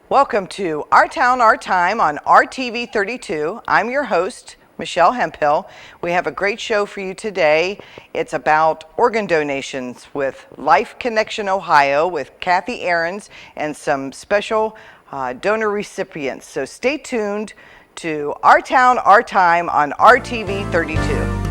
Welcome to Our Town, Our Time on RTV 32. I'm your host, Michelle Hemphill. We have a great show for you today. It's about organ donations with Life Connection Ohio with Kathy Ahrens and some special donor recipients. So stay tuned to Our Town, Our Time on RTV 32.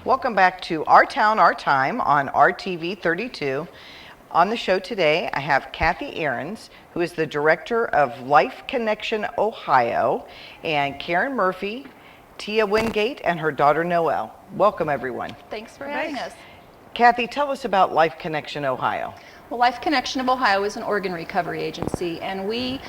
Welcome back to Our Town, Our Time on RTV 32. On the show today, I have Kathy Ahrens, who is the director of Life Connection Ohio, and Karen Murphy, Tia Wingate, and her daughter Noelle. Welcome, everyone. Thanks for having us. Kathy, tell us about Life Connection Ohio. Well, Life Connection of Ohio is an organ recovery agency, and we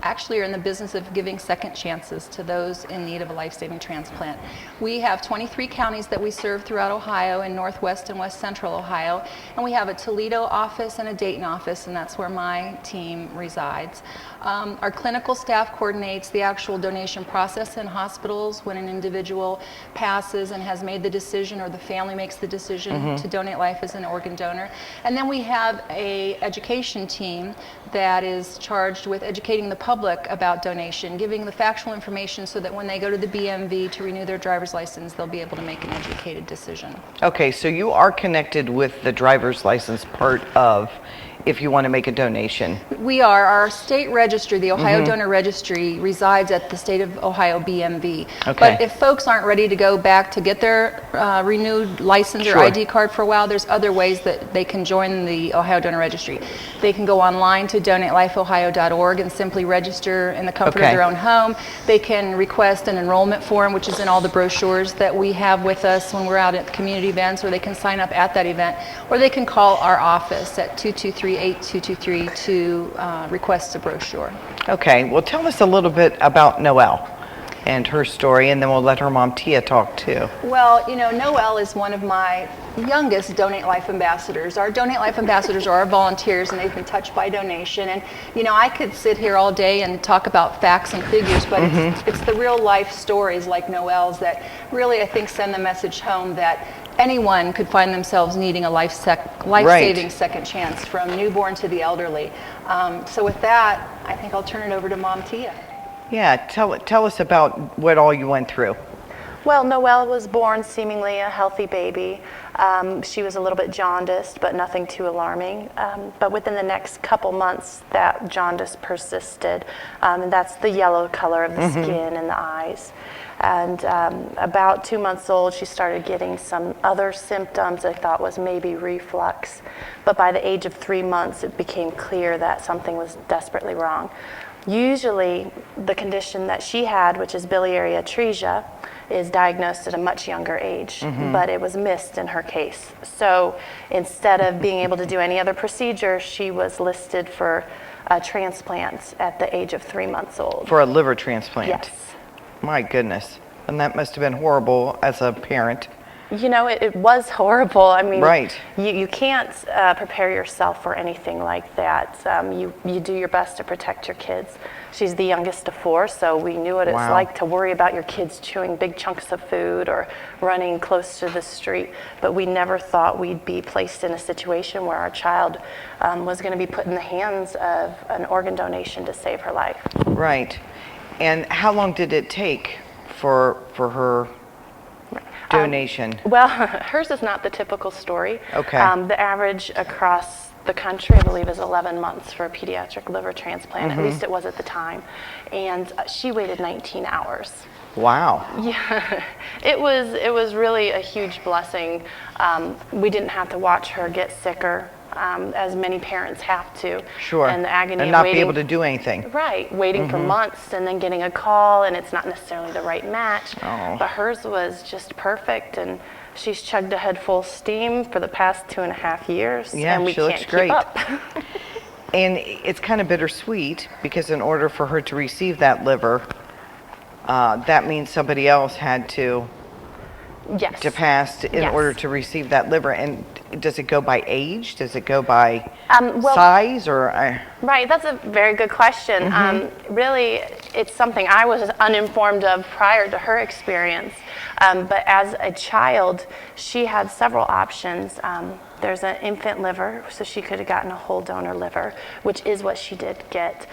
actually are in the business of giving second chances to those in need of a life-saving transplant. We have 23 counties that we serve throughout Ohio in northwest and west central Ohio, and we have a Toledo office and a Dayton office, and that's where my team resides. Our clinical staff coordinates the actual donation process in hospitals when an individual passes and has made the decision, or the family makes the decision to donate life as an organ donor. And then we have a education team that is charged with educating the public about donation, giving the factual information so that when they go to the BMV to renew their driver's license, they'll be able to make an educated decision. Okay, so you are connected with the driver's license part of if you want to make a donation. We are. Our state registry, the Ohio Donor Registry, resides at the state of Ohio BMV. Okay. But if folks aren't ready to go back to get their renewed license or ID card for a while, there's other ways that they can join the Ohio Donor Registry. They can go online to donatelifeohio.org and simply register in the comfort of their own home. They can request an enrollment form, which is in all the brochures that we have with us when we're out at community events, or they can sign up at that event, or they can call our office at 223-8223 to request a brochure. Okay, well, tell us a little bit about Noelle and her story, and then we'll let her mom Tia talk too. Well, you know, Noelle is one of my youngest Donate Life ambassadors. Our Donate Life ambassadors are our volunteers, and they've been touched by donation. And, you know, I could sit here all day and talk about facts and figures, but it's the real life stories like Noelle's that really, I think, send the message home that anyone could find themselves needing a life-saving second chance, from newborn to the elderly. So with that, I think I'll turn it over to Mom Tia. Yeah, tell us about what all you went through. Well, Noelle was born seemingly a healthy baby. She was a little bit jaundiced, but nothing too alarming. But within the next couple months, that jaundice persisted, and that's the yellow color of the skin and the eyes. And about 2 months old, she started getting some other symptoms I thought was maybe reflux. But by the age of 3 months, it became clear that something was desperately wrong. Usually, the condition that she had, which is biliary atresia, is diagnosed at a much younger age, but it was missed in her case. So instead of being able to do any other procedure, she was listed for a transplant at the age of 3 months old. For a liver transplant? Yes. My goodness. And that must have been horrible as a parent. You know, it was horrible. I mean, right. you can't prepare yourself for anything like that. You do your best to protect your kids. She's the youngest of 4, so we knew what it's like to worry about your kids chewing big chunks of food or running close to the street. But we never thought we'd be placed in a situation where our child was going to be put in the hands of an organ donation to save her life. Right. And how long did it take for her donation? Well, hers is not the typical story. Okay. The average across the country, I believe, is 11 months for a pediatric liver transplant. At least it was at the time. And she waited 19 hours. Wow. Yeah, it was really a huge blessing. We didn't have to watch her get sicker, as many parents have to. Sure. And the agony and of not waiting, be able to do anything. Right, waiting for months and then getting a call, and it's not necessarily the right match. Oh. But hers was just perfect, and she's chugged ahead full steam for the past 2.5 years. Yeah, and we she can't looks great. keep up. And it's kind of bittersweet because in order for her to receive that liver, that means somebody else had to Yes. pass in Yes. order to receive that liver. And does it go by age? Does it go by Well, size? Or Right, that's a very good question. Really, it's something I was uninformed of prior to her experience. But as a child, she had several options. There's an infant liver, so she could have gotten a whole donor liver, which is what she did get.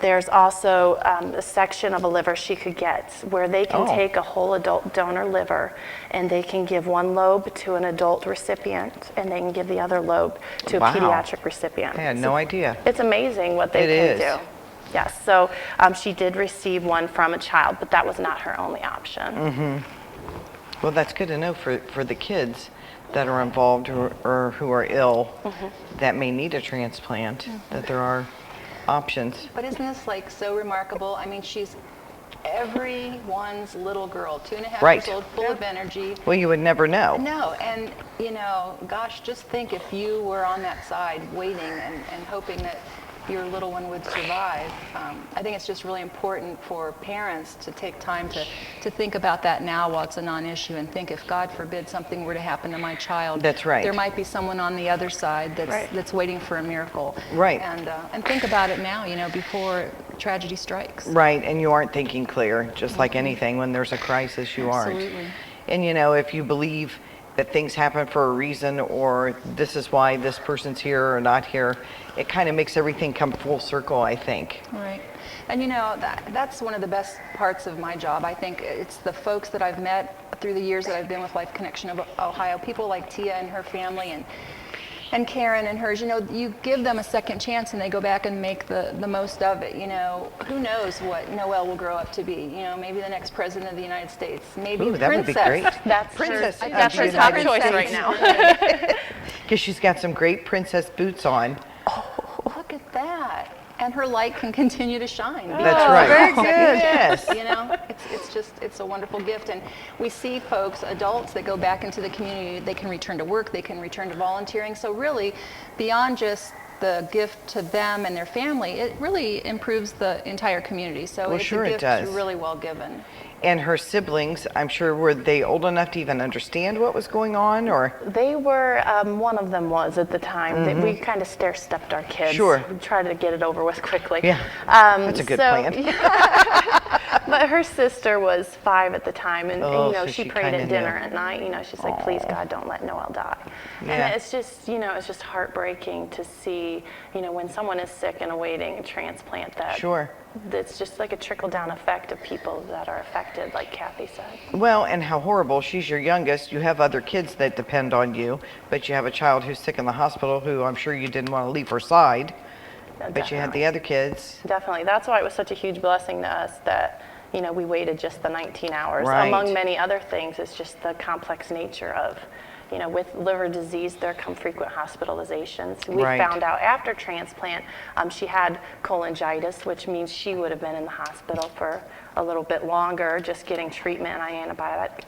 There's also a section of a liver she could get where they can take a whole adult donor liver and they can give one lobe to an adult recipient and they can give the other lobe to a Wow. pediatric recipient. I had no idea. It's amazing what they It can is. do. Yes, so she did receive one from a child, but that was not her only option. Well, that's good to know for the kids that are involved or who are ill that may need a transplant, that there are options. But isn't this like so remarkable? I mean, she's everyone's little girl, 2.5 Right. years old, full of energy. Well, you would never know. No, and gosh, just think if you were on that side waiting and hoping that your little one would survive. I think it's just really important for parents to take time to think about that now while it's a non-issue and think if God forbid something were to happen to my child. That's right. There might be someone on the other side that's waiting for a miracle. Right. And think about it now, before tragedy strikes. Right, and you aren't thinking clear, just like anything. When there's a crisis, you aren't. Absolutely. And if you believe that things happen for a reason, or this is why this person's here or not here, it kind of makes everything come full circle, I think. Right. And that's one of the best parts of my job. I think it's the folks that I've met through the years that I've been with Life Connection of Ohio, people like Tia and her family and Karen and hers, you give them a second chance and they go back and make the most of it. Who knows what Noelle will grow up to be? Maybe the next president of the United States, maybe Ooh, a that would princess. be great. That's Princess her, of that's the her top United choice States. right now. Because she's got some great princess boots on. Look at that. And her light can continue to shine. That's right. Very good. Yes. It's a wonderful gift. And we see folks, adults that go back into the community, they can return to work, they can return to volunteering. So really, beyond just the gift to them and their family, it really improves the entire community. So it's sure a it gift does. really well given. And her siblings, I'm sure, were they old enough to even understand what was going on, or? They were, one of them was at the time. We kind of stair-stepped our kids. Sure. We tried to get it over with quickly. Yeah, that's a good plan. But her sister was 5 at the time, and So she she prayed kinda at dinner knew. at night. She's like, please God, don't let Noelle die. Yeah. And it's just, it's just heartbreaking to see, when someone is sick and awaiting a transplant, that Sure. it's just like a trickle-down effect of people that are affected, like Kathy said. Well, and how horrible. She's your youngest. You have other kids that depend on you, but you have a child who's sick in the hospital who I'm sure you didn't want to leave her side. But you had the other kids. Definitely. That's why it was such a huge blessing to us that, we waited just the 19 hours. Right. Among many other things, it's just the complex nature of, with liver disease, there come frequent hospitalizations. We Right. found out after transplant, she had cholangitis, which means she would have been in the hospital for a little bit longer, just getting treatment and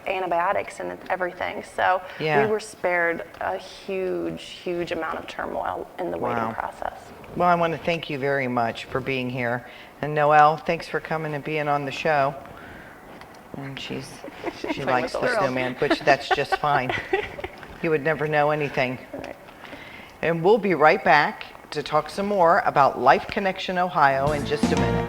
antibiotics and everything. So Yeah. we were spared a huge, huge amount of turmoil in the waiting Wow. process. Well, I want to thank you very much for being here. And Noelle, thanks for coming and being on the show. And she likes with the the snowman, which that's just fine. You would never know anything. And we'll be right back to talk some more about Life Connection Ohio in just a minute.